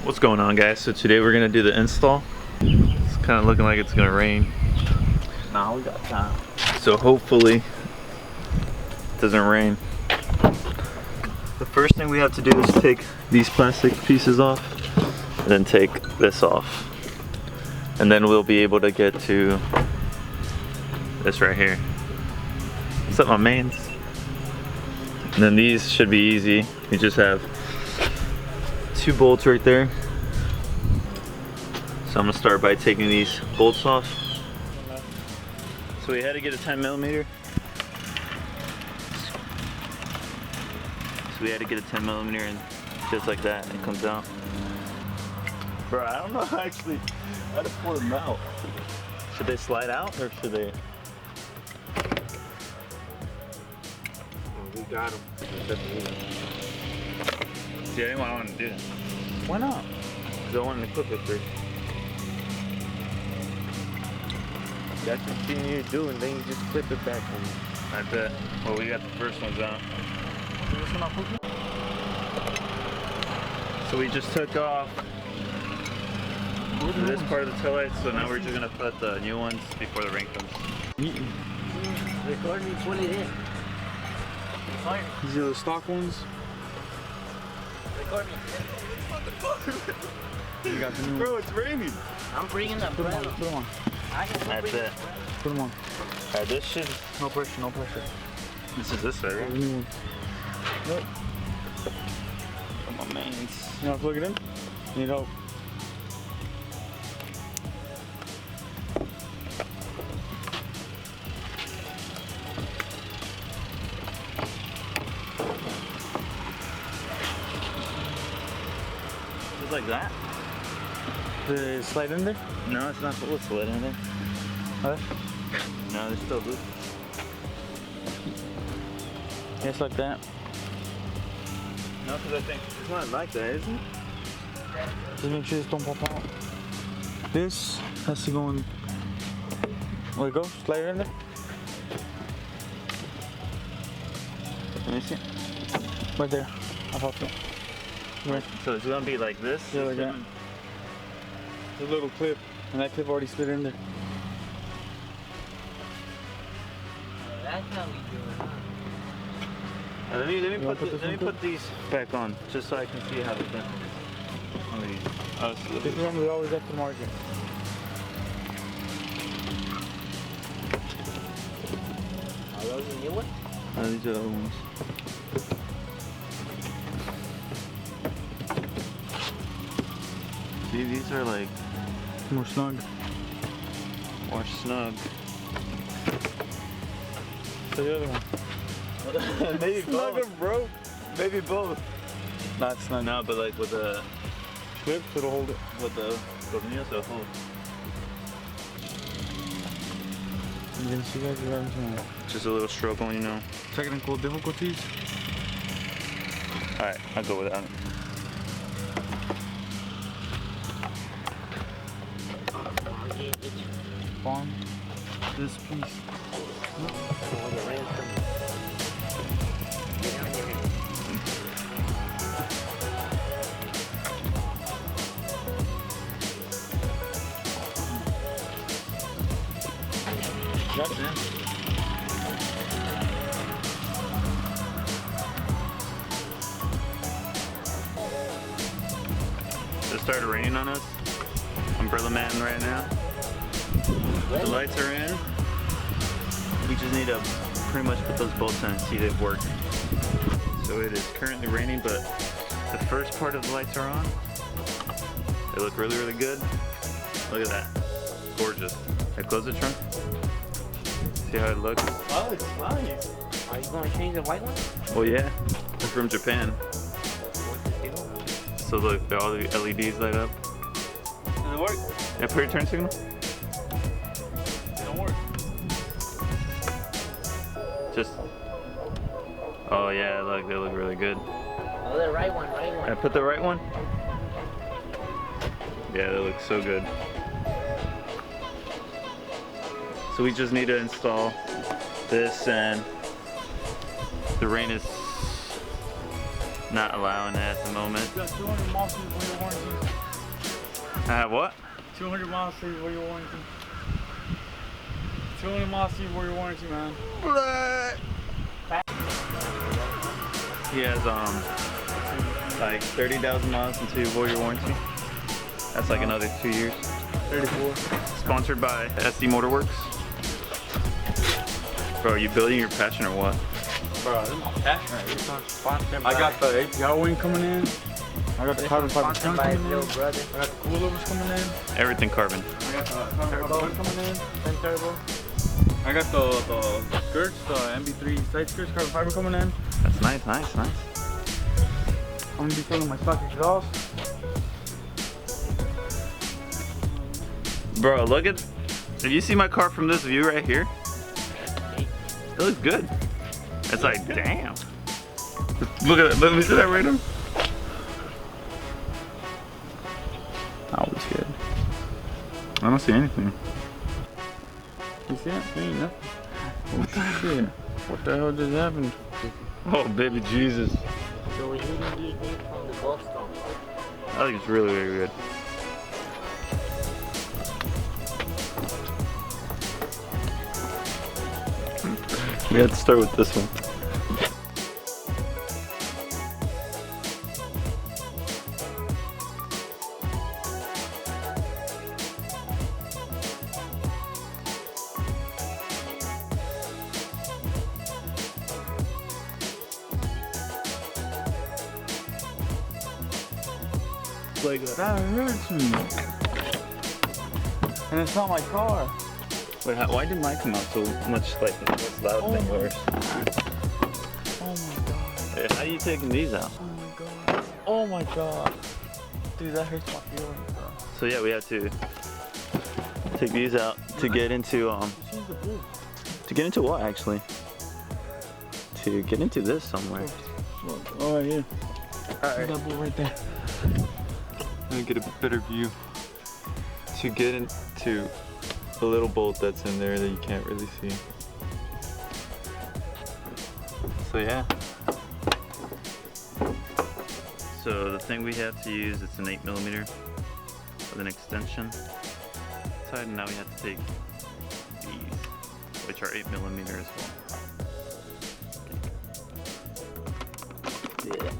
What's going on, guys? So today we're gonna do the install. It's kind of looking like it's gonna rain. Nah, we got time. So hopefully it doesn't rain. The first thing we have to do is take these plastic pieces off and then take this off. And then we'll be able to get to this right here. What's up, my mains? And then these should be easy. You just have 2 bolts right there. So I'm gonna start by taking these bolts off. So we had to get a 10mm. So we had to get a 10mm, and just like that, it comes out. Bro, I don't know actually how to pull them out. Should they slide out or should they? We got them. See, I didn't want to do that. Why not? Because I wanted to clip it first. That's what you need to do, and then you just clip it back on. I bet. Well, we got the first ones out. So we just took off this part of the taillights, so now we're just gonna put the new ones before the rain comes. Record me, pull it in. These are the stock ones. Record me. You got the new Bro, it's raining. I'm bringing the Put them on, umbrella. put them on. That's it. Put them on. Alright, this should. No pressure, no pressure. This is this side, The right? new one. Yep. Come on, mains. You want to plug it in? Need help. Just like that? Did it slide in there? No, it's not supposed to slide in there. Huh? No, they're still loose. Just like that. No, because I think it's not like that, is it? Just make sure this don't pop out. This has to go in. Where it go? Slide it in there. Let me see. Right there. I popped it. Right. So it's gonna be like this? Yeah, like that. The little clip, and that clip already slid in there. That's how we do it. Let me put put these back on, just so I can see how they're done. Oh, so Just remember, we always have to mark it. Are those the new ones? these are the other ones. See, these are like More snug. more snug. So the other one. Maybe Snug both. them, bro. Maybe both. Not snug. No, but like with the Clip, it'll hold it. tornillos, it'll hold. You can see guys, you're having Just a little struggle, you know. technical difficulties. All right, I'll go with that. On this piece. Oh, the rain's coming. Get down there. Got it. It started raining on us. Umbrella man right now. The lights are in. We just need to pretty much put those bolts in and see they work. So it is currently raining, but the first part of the lights are on. They look really, really good. Look at that. Gorgeous. I close the trunk. See how it looks? Oh, it's nice. Are you going to change the white one? Well, yeah. They're from Japan. What's the deal? So look, all the LEDs light up. Does it work? Yeah, put your turn signal. It don't work. Just. Oh yeah, look, they look really good. Oh, the right one, right one. I put the right one. Yeah, they look so good. So we just need to install this, and the rain is not allowing it at the moment. You got 200 miles for your warranty. What? 200 miles to for your warranty. 200 miles to for your warranty, man. He has like 30,000 miles until you void your warranty. That's like another 2 years. 34. Sponsored by SD Motorworks. Bro, are you building your passion or what? Bro, this is my passion right. I got the API wing coming in. I got the carbon fiber trunk coming in. I got the coilovers coming in. Everything carbon. I got the carbon fiber coming in. 10 turbo. I got the skirts, the MB3 side skirts, carbon fiber coming in. That's nice, nice, nice. I'm gonna be filling my stock exhaust. Bro, look at. If you see my car from this view right here, it looks good. It's like, damn. Look at that. Let me see that radar. That was good. I don't see anything. You see it? Ain't nothing. Oh shit. What the hell just happened? Oh, baby Jesus. So we're using these wings from the Boston. I think it's really, really good. We have to start with this one. Like That hurts me. And it's not my car. wait, why did mine come out so much like less loud than yours? Oh my god. Hey, how are you taking these out? Oh my god. Oh my god. Dude, that hurts my feelings, bro. So yeah, we have to take these out to get into Change the blue. to get into what actually? To get into this somewhere. Oh, right here. Alright. That blue right there. Let me get a better view to get into the little bolt that's in there that you can't really see. So yeah. So the thing we have to use is an 8mm with an extension side, and now we have to take these, which are 8mm as well. Yeah.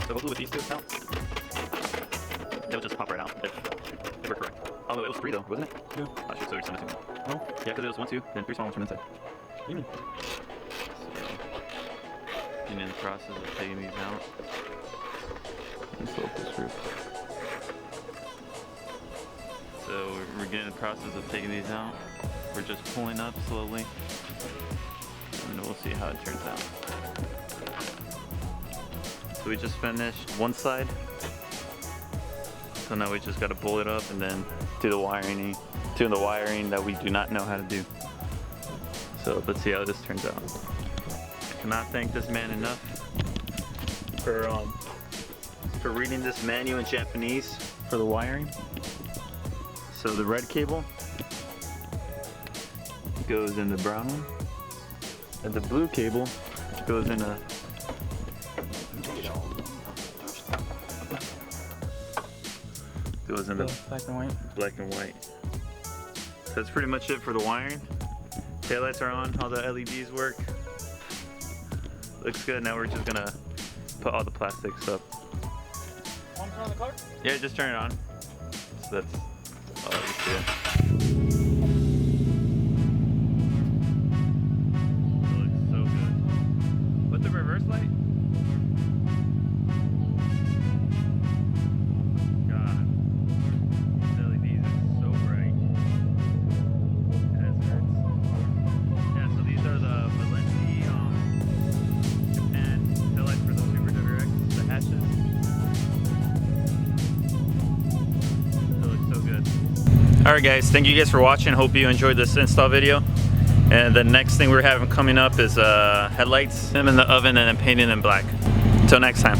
So hopefully with these two out, they'll just pop right out if we're correct. Oh, it was 3 though, wasn't it? Yeah. Oh shit, so you're sending 2. No? Yeah, because it was 1, 2, then 3 small ones from inside. Even. So, getting in the process of taking these out. Let's open this roof. So we're getting in the process of taking these out. We're just pulling up slowly, and we'll see how it turns out. So we just finished one side. So now we just gotta pull it up and then do the wiring that we do not know how to do. So let's see how this turns out. I cannot thank this man enough for reading this manual in Japanese for the wiring. So the red cable goes in the brown one, and the blue cable goes in a Black and white. Black and white. So that's pretty much it for the wiring. Taillights are on, all the LEDs work. Looks good. Now we're just gonna put all the plastics up. Want to turn on the car? Yeah, just turn it on. So that's all you see. It looks so good. With the reverse light? God. These LEDs are so bright. As it hurts. Yeah, so these are the Valenti Japan taillights for the Super WRX, the hatches. They look so good. Alright guys, thank you guys for watching. Hope you enjoyed this install video. And the next thing we're having coming up is headlights. Them in the oven and then painting them black. Until next time.